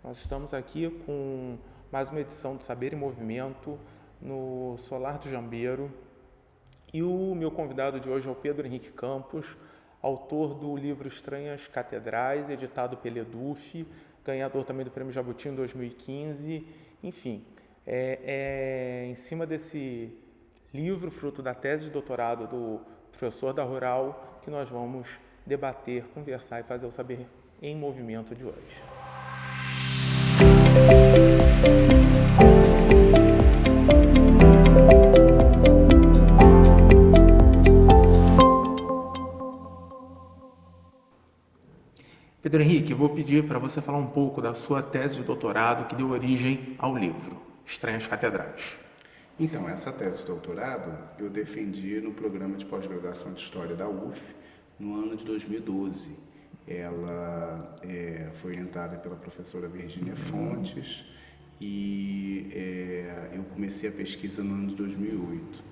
Nós estamos aqui com mais uma edição do Saber em Movimento no Solar do Jambeiro e o meu convidado de hoje é o Pedro Henrique Campos, autor do livro Estranhas Catedrais, editado pela Eduf, ganhador também do Prêmio Jabuti em 2015. Enfim, em cima desse livro, fruto da tese de doutorado do professor da Rural, que nós vamos debater, conversar e fazer o Saber em Movimento de hoje. Pedro Henrique, eu vou pedir para você falar um pouco da sua tese de doutorado que deu origem ao livro Estranhas Catedrais. Então, essa tese de doutorado eu defendi no programa de pós-graduação de História da UF no ano de 2012. Ela foi orientada pela professora Virgínia Fontes e eu comecei a pesquisa no ano de 2008.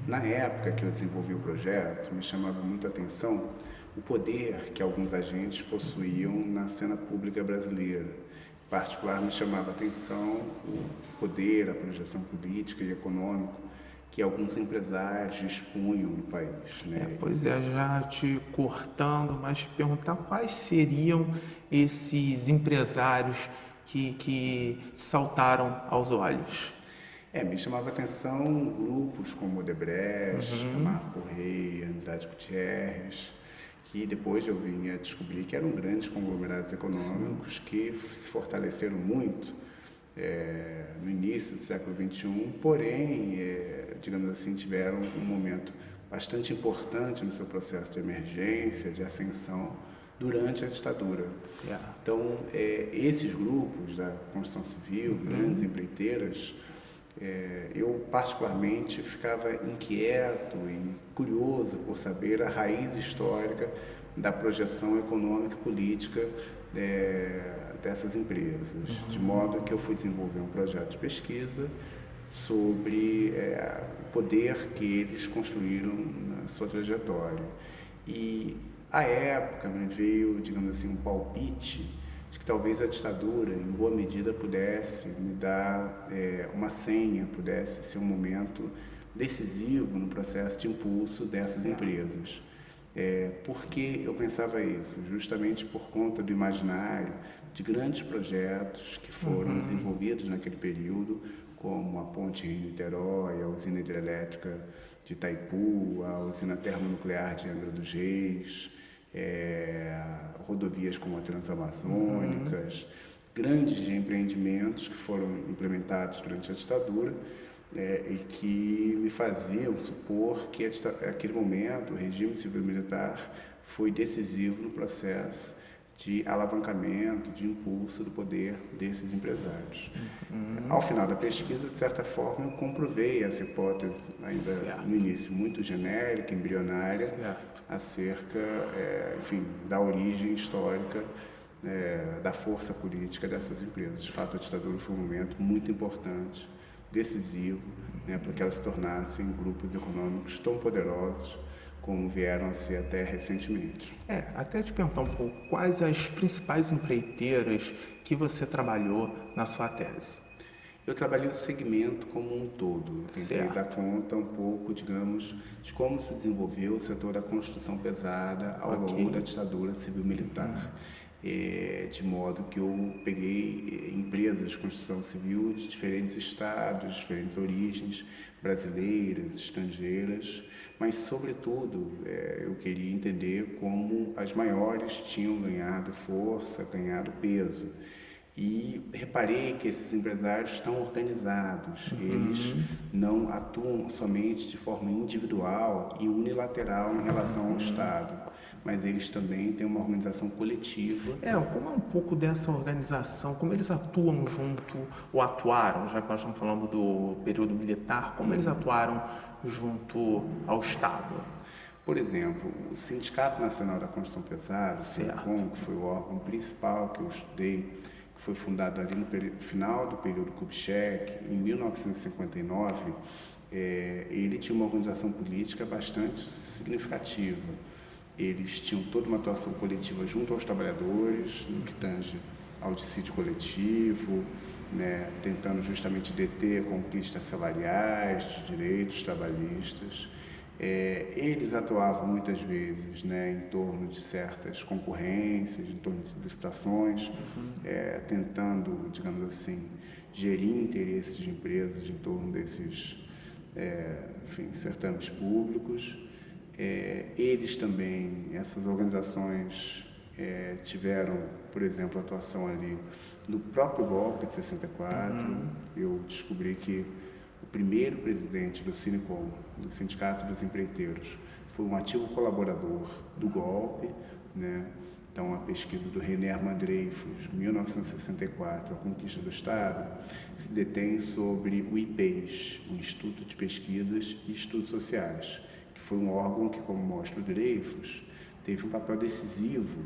Na época que eu desenvolvi o projeto, me chamava muito a atenção o poder que alguns agentes possuíam na cena pública brasileira. Em particular, me chamava a atenção o poder, a projeção política e econômica que alguns empresários dispunham no país. Né? Pois é, já te cortando, mas perguntar quais seriam esses empresários que saltaram aos olhos. Me chamava a atenção grupos como Odebrecht, Camargo Corrêa, Andrade Gutierrez, que depois eu vim a descobrir que eram grandes conglomerados econômicos que se fortaleceram muito no início do século XXI, porém, digamos assim, tiveram um momento bastante importante no seu processo de emergência, de ascensão, durante a ditadura. Certo. Então, esses grupos da construção civil, grandes empreiteiras, eu particularmente ficava inquieto e curioso por saber a raiz histórica da projeção econômica e política dessas empresas, de modo que eu fui desenvolver um projeto de pesquisa sobre o poder que eles construíram na sua trajetória. E à época me veio, digamos assim, um palpite de que talvez a ditadura, em boa medida, pudesse me dar uma senha, pudesse ser um momento decisivo no processo de impulso dessas empresas. Por que eu pensava isso? Justamente por conta do imaginário de grandes projetos que foram desenvolvidos naquele período, como a Ponte Rio-Niterói, a usina hidrelétrica de Itaipu, a usina termonuclear de Angra dos Reis, rodovias como a Transamazônicas, grandes empreendimentos que foram implementados durante a ditadura e que me faziam supor que naquele momento o regime civil-militar foi decisivo no processo de alavancamento, de impulso do poder desses empresários. Ao final da pesquisa, de certa forma, eu comprovei essa hipótese, ainda no início muito genérica, embrionária, acerca, enfim, da origem histórica da força política dessas empresas. De fato, a ditadura foi um momento muito importante, decisivo, para que elas se tornassem grupos econômicos tão poderosos como vieram a ser até recentemente. Até te perguntar um pouco, quais as principais empreiteiras que você trabalhou na sua tese? Eu trabalhei o segmento como um todo. Eu tentei dar conta um pouco, digamos, de como se desenvolveu o setor da construção pesada ao longo da ditadura civil-militar. De modo que eu peguei empresas de construção civil de diferentes estados, diferentes origens, brasileiras, estrangeiras, mas, sobretudo, eu queria entender como as maiores tinham ganhado força, ganhado peso. E reparei que esses empresários estão organizados, eles não atuam somente de forma individual e unilateral em relação ao Estado, mas eles também têm uma organização coletiva. Como é um pouco dessa organização, como eles atuam junto, ou atuaram, já que nós estamos falando do período militar, como eles atuaram junto ao Estado? Por exemplo, o Sindicato Nacional da Construção Pesada, o SINCOM, que foi o órgão principal que eu estudei, que foi fundado ali no final do período Kubitschek, em 1959, ele tinha uma organização política bastante significativa. Eles tinham toda uma atuação coletiva junto aos trabalhadores, no que tange ao dissídio coletivo, né, tentando justamente deter conquistas salariais, de direitos trabalhistas. Eles atuavam muitas vezes, né, em torno de certas concorrências, em torno de licitações, tentando, digamos assim, gerir interesses de empresas em torno desses certames públicos. Eles também, essas organizações tiveram, por exemplo, atuação ali no próprio golpe de 64. Eu descobri que o primeiro presidente do Sinecom, do Sindicato dos Empreiteiros, foi um ativo colaborador do golpe, né? Então, a pesquisa do René Armand Dreyfus, 1964, a conquista do Estado, se detém sobre o IPES, o Instituto de Pesquisas e Estudos Sociais, que foi um órgão que, como mostra o Dreyfus, teve um papel decisivo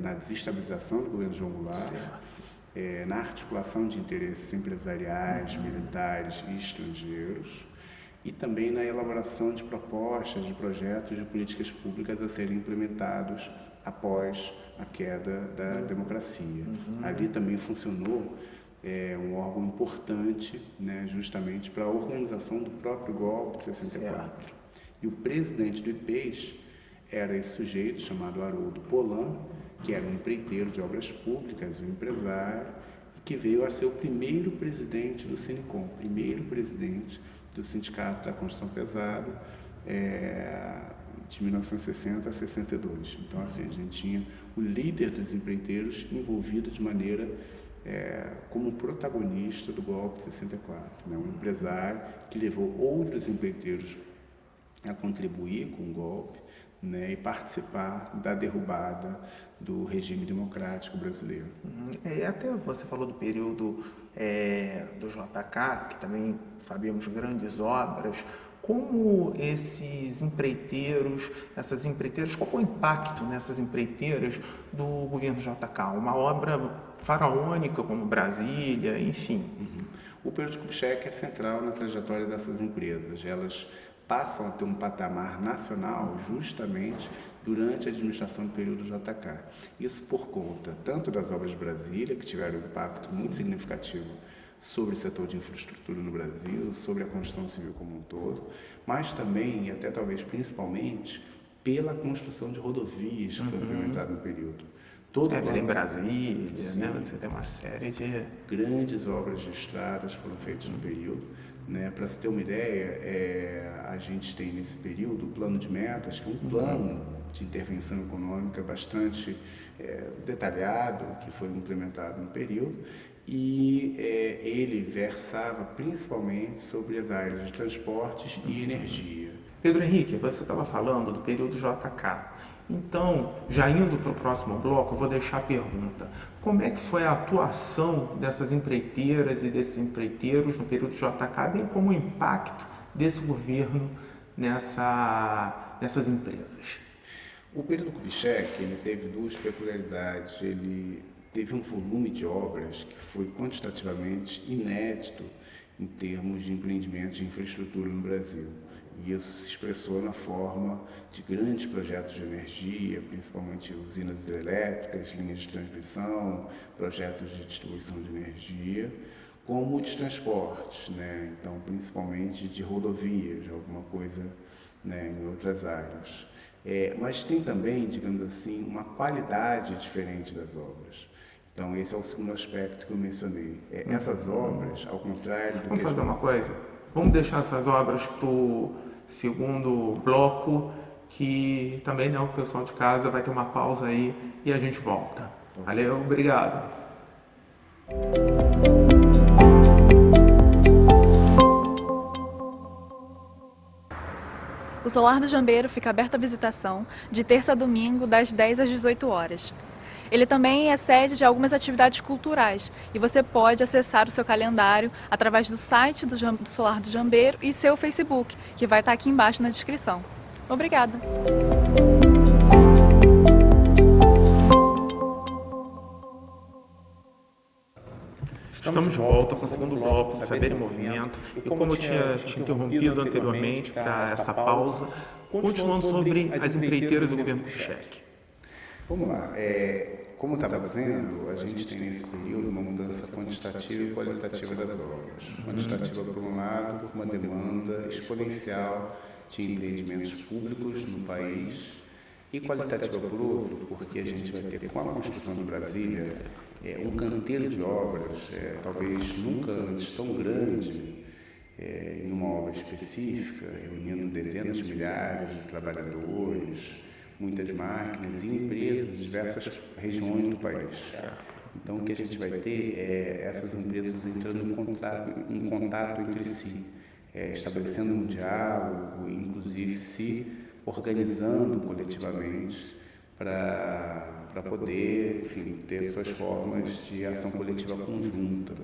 na desestabilização do governo João Goulart, na articulação de interesses empresariais, militares e estrangeiros, e também na elaboração de propostas, de projetos de políticas públicas a serem implementados após a queda da democracia. Ali também funcionou um órgão importante, né, justamente para a organização do próprio golpe de 64. Certo. E o presidente do IPES era esse sujeito chamado Haroldo Polan, que era um empreiteiro de obras públicas, um empresário, e que veio a ser o primeiro presidente do Sinecom, primeiro presidente do Sindicato da Construção Pesada, de 1960 a 62. Então, assim, a gente tinha o líder dos empreiteiros envolvido de maneira como protagonista do golpe de 64, né? Um empresário que levou outros empreiteiros a contribuir com o golpe, né, e participar da derrubada do regime democrático brasileiro. Até você falou do período do JK, que também sabemos grandes obras. Como esses empreiteiros, essas empreiteiras, qual foi o impacto nessas empreiteiras do governo JK? Uma obra faraônica como Brasília, enfim. O período Kubitschek é central na trajetória dessas empresas. Elas passam a ter um patamar nacional justamente durante a administração do período JK. Isso por conta tanto das obras de Brasília, que tiveram um impacto muito significativo sobre o setor de infraestrutura no Brasil, sobre a construção civil como um todo, mas também, e até talvez principalmente, pela construção de rodovias que foi implementada no período. Em Brasília, né? Você tem uma série de grandes obras de estradas foram feitas no período. Né? Para se ter uma ideia, a gente tem nesse período o plano de metas, que é um plano de intervenção econômica bastante detalhado, que foi implementado no período, e ele versava principalmente sobre as áreas de transportes e energia. Pedro Henrique, você estava falando do período JK. Então, já indo para o próximo bloco, eu vou deixar a pergunta. Como é que foi a atuação dessas empreiteiras e desses empreiteiros no período JK, bem como o impacto desse governo nessas empresas? O período Kubitschek, ele teve duas peculiaridades. Ele teve um volume de obras que foi quantitativamente inédito em termos de empreendimentos de infraestrutura no Brasil. E isso se expressou na forma de grandes projetos de energia, principalmente usinas hidrelétricas, linhas de transmissão, projetos de distribuição de energia, como de transportes, né? Então, principalmente de rodovias, alguma coisa, né, em outras áreas. Mas tem também, digamos assim, uma qualidade diferente das obras. Então, esse é o segundo aspecto que eu mencionei. Essas obras, ao contrário do Vamos fazer uma coisa? Vamos deixar essas obras para o segundo bloco, que também, né, o pessoal de casa vai ter uma pausa aí e a gente volta. Valeu, obrigado. O Solar do Jambeiro fica aberto à visitação de terça a domingo, das 10 às 18 horas. Ele também é sede de algumas atividades culturais e você pode acessar o seu calendário através do site do Solar do Jambeiro e seu Facebook, que vai estar aqui embaixo na descrição. Obrigada! Estamos de volta com o segundo bloco, Saber em Movimento, e como eu tinha te interrompido anteriormente para essa pausa, continuando sobre as empreiteiras do governo Kubitschek. Vamos lá. Como estava dizendo, a gente tem nesse período uma mudança quantitativa e qualitativa das obras. Quantitativa, por um lado, uma demanda exponencial de empreendimentos públicos no país, e qualitativa, por outro, porque a gente vai ter, com a construção de Brasília, um canteiro de obras, talvez nunca antes tão grande, em uma obra específica, reunindo dezenas de milhares de trabalhadores, muitas máquinas e empresas de diversas regiões do país. Então, o que a gente vai ter é essas empresas entrando em contato entre si, estabelecendo um diálogo, inclusive se organizando coletivamente para poder, enfim, ter suas formas de ação coletiva conjunta.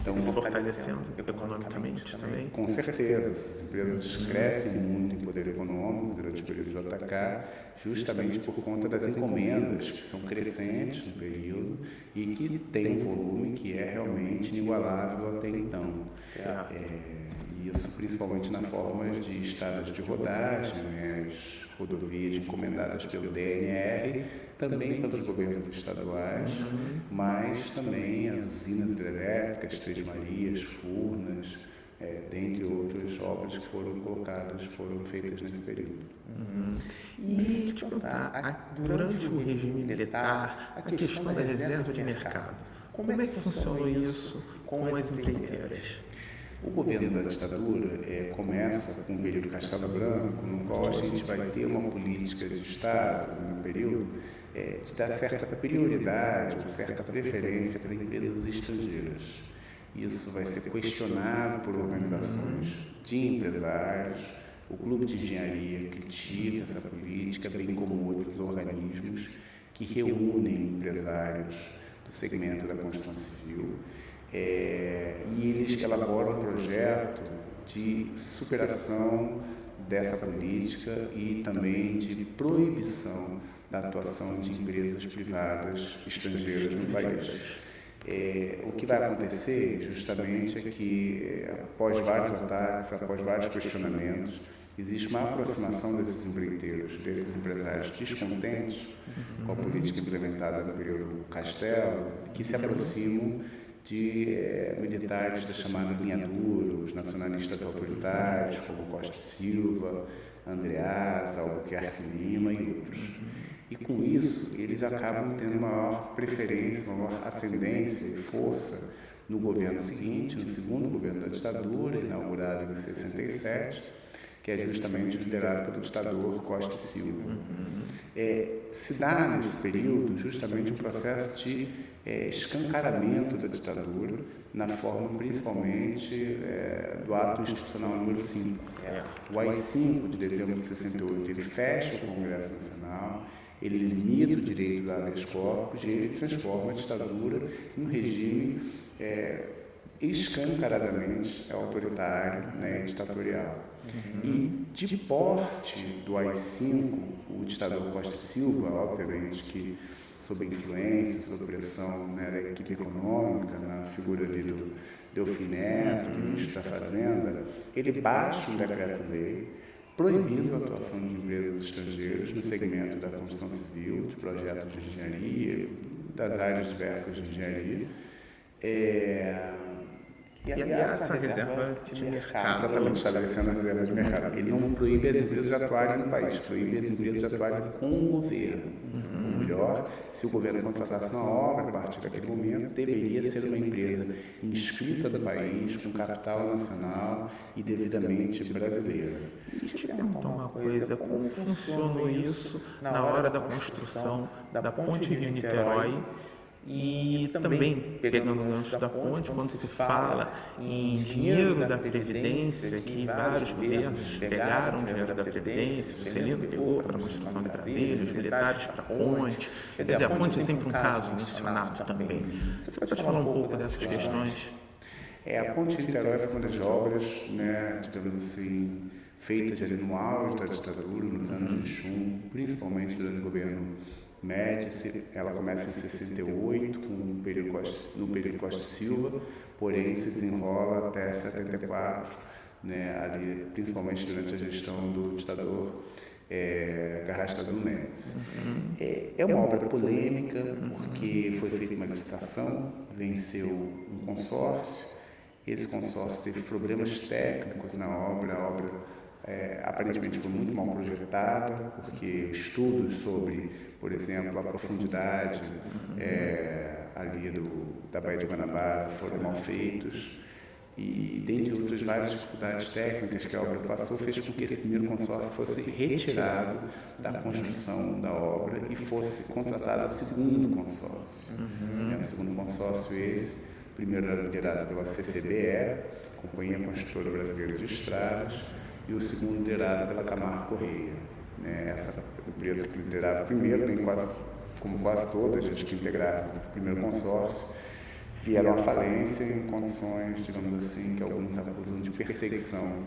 Então, se fortalecendo economicamente também? Com certeza, essas empresas crescem muito em poder econômico durante o período JK, justamente por conta das encomendas que são crescentes no período e que tem um volume que é realmente inigualável até então. Isso principalmente na forma de estradas de rodagem, as rodovias encomendadas pelo DNR, também pelos governos estaduais, mas também as usinas hidrelétricas, Três Marias, Furnas, dentre outras obras que foram feitas nesse período. E te perguntar, durante o regime militar, a questão da reserva de mercado, como é que funcionou isso com as empreiteiras? O governo da ditadura começa com o período Castelo Branco, no qual a gente vai ter uma política de Estado, no período, de dar certa prioridade ou certa preferência para empresas estrangeiras. Isso vai ser questionado por organizações de empresários. O Clube de Engenharia critica essa política, bem como outros organismos que reúnem empresários do segmento da construção civil. E eles elaboram um projeto de superação dessa política e também de proibição da atuação de empresas privadas estrangeiras no país. O que vai acontecer justamente é que, após vários ataques, após vários questionamentos, existe uma aproximação desses empreiteiros, desses empresários descontentes com a política implementada no período Castelo, que se aproximam de militares da chamada linha dura, os nacionalistas autoritários, como Costa e Silva, Andreasa, Albuquerque Lima e outros. E com isso, eles acabam tendo maior preferência, maior ascendência e força no governo seguinte, no segundo governo da ditadura, inaugurado em 67, que é justamente liderado pelo ditador Costa e Silva. Se dá nesse período justamente um processo de escancaramento da ditadura, na forma principalmente do ato institucional número 5. O AI-5 de dezembro de 68, ele fecha o Congresso Nacional, ele limita o direito do habeas corpus e ele transforma a ditadura em um regime escancaradamente autoritário, ditatorial. E de porte do AI-5, o ditador Costa e Silva, obviamente que sob influência, sob pressão da equipe econômica, na figura ali do Delfim Neto, do ministro da Fazenda, ele baixa um decreto-lei proibindo a atuação de empresas estrangeiras no segmento da construção civil, de projetos de engenharia, das áreas diversas de engenharia. E essa reserva de mercado. Exatamente, estabelecendo a reserva de mercado. Ele não proíbe as empresas de atuarem no país, proíbe as empresas de atuarem com o governo. Ou melhor, se o governo contratasse uma obra, a partir daquele momento, deveria ser uma empresa inscrita no país, com capital nacional e devidamente brasileira. Deixa eu te perguntar uma coisa, como funcionou isso na hora da construção da ponte Rio-Niterói? E também, pegando o gancho da ponte, quando se fala em dinheiro da Previdência, que vários governos pegaram dinheiro da Previdência, o Juscelino pegou para a construção de Brasília, os militares para a ponte. Quer dizer, a ponte é sempre um caso mencionado também. Você pode falar um pouco dessas questões? A ponte de Niterói foi uma das obras, digamos assim, feitas ali no auge da ditadura, nos anos de chumbo, principalmente durante o governo Médici. Ela começa em 68, no período Costa e Silva, porém se desenrola até 74, ali, principalmente durante a gestão do ditador Garraste Azul Médici. É uma obra polêmica, porque foi feita uma licitação, venceu um consórcio, esse consórcio teve problemas técnicos na obra, a obra aparentemente foi muito mal projetada, porque estudos sobre, por exemplo, a profundidade ali da Baía de Guanabara foram mal feitos, e dentre outras várias dificuldades técnicas que a obra passou, fez com que esse primeiro consórcio fosse retirado da construção da obra e fosse contratado o segundo consórcio. O segundo consórcio esse, primeiro era liderado pela CCBE, Companhia Construtora Brasileira de Estradas, e o segundo liderado pela Camargo Correia. Essa empresa que liderava primeiro, como quase todas as que integraram o primeiro consórcio, vieram à falência em condições, digamos assim, que alguns acusam de perseguição,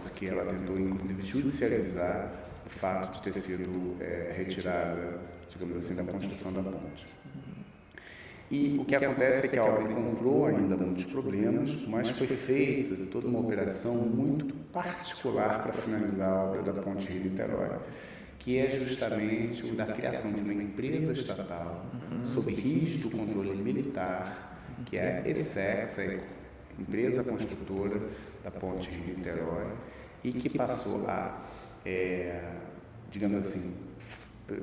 porque ela tentou, inclusive, judicializar o fato de ter sido retirada, digamos assim, da construção da ponte. E o que acontece é que a obra encontrou ainda muitos problemas, mas foi feita toda uma operação muito particular para finalizar a obra da Ponte Rio-Niterói, que é justamente o da criação de uma empresa estatal sob rígido controle militar, que é a ESSEX, a empresa construtora da Ponte Rio-Niterói, e que passou a, digamos assim,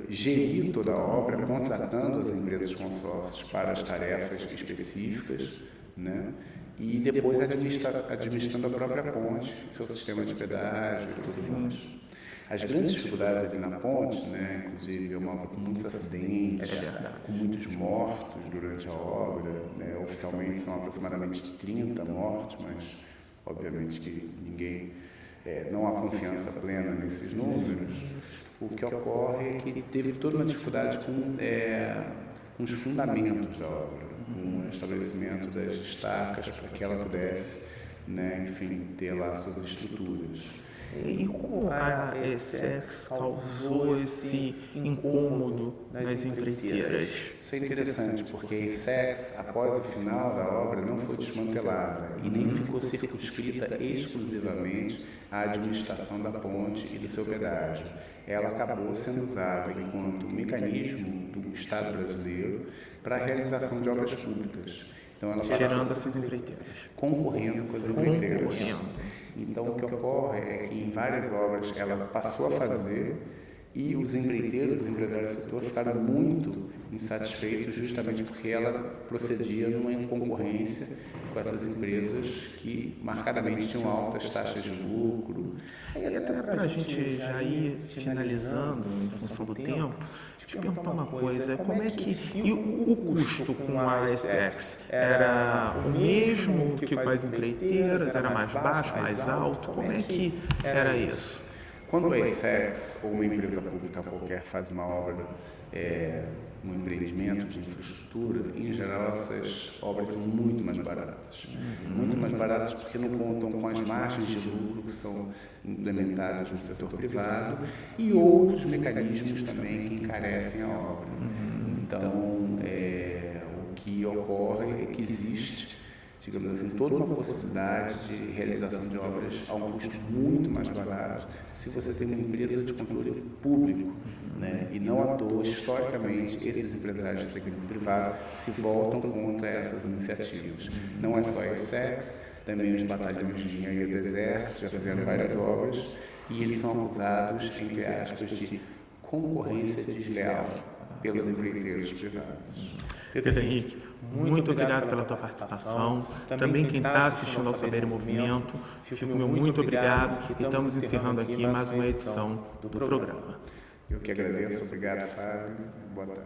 gerir toda a obra, contratando as empresas consórcios para as tarefas específicas, e depois administrando a própria ponte, seu sistema de pedágio e tudo mais. As grandes dificuldades ali na ponte, inclusive é uma obra com muitos acidentes, com muitos mortos durante a obra, oficialmente são aproximadamente 30 mortos, mas obviamente que não há confiança plena nesses números. O que ocorre é que teve toda uma dificuldade com os fundamentos da obra, com o estabelecimento das estacas para que ela pudesse, ter lá suas estruturas. E como a ESSEX causou esse incômodo nas empreiteiras? Isso é interessante, porque a ESSEX, após o final da obra, não foi desmantelada e nem ficou circunscrita exclusivamente à administração da ponte e do seu pedágio. Ela acabou sendo usada enquanto mecanismo do Estado brasileiro para a realização de obras públicas. Então, ela gerando essas empreiteiras. Concorrendo com as empreiteiras. Então, o que ocorre é que em várias obras ela passou a fazer e os empreiteiros, os empresários do setor ficaram muito insatisfeitos justamente porque ela procedia numa concorrência com essas empresas que marcadamente tinham altas taxas de lucro. E até para a gente já ir finalizando em função do tempo, te perguntar uma coisa, como é que o custo com a ESSEX era o mesmo que com as empreiteiras, era mais baixo, mais alto, como é que era isso? Quando a ESSEX ou uma empresa pública qualquer faz uma obra, um empreendimento de infraestrutura, em geral essas obras são muito mais baratas. Muito mais baratas porque não contam com as margens de lucro que são implementadas no setor privado e outros mecanismos também que encarecem a obra. Então, o que ocorre é que existe, digamos assim, toda uma possibilidade de realização de obras a um custo muito mais barato se você tem uma empresa de controle público, e não à toa, historicamente, esses empresários do segmento privado se voltam contra essas iniciativas. Não é só a ESSEX, também os batalhões de engenharia do Exército já fizeram várias obras e eles são acusados, entre aspas, de concorrência desleal pelos empreiteiros privados. Pedro Henrique, muito obrigado pela tua participação. Também quem está assistindo ao Saber em Movimento, fico meu muito obrigado e estamos encerrando aqui mais uma edição do programa. Eu que agradeço, obrigado, Fábio. Boa tarde.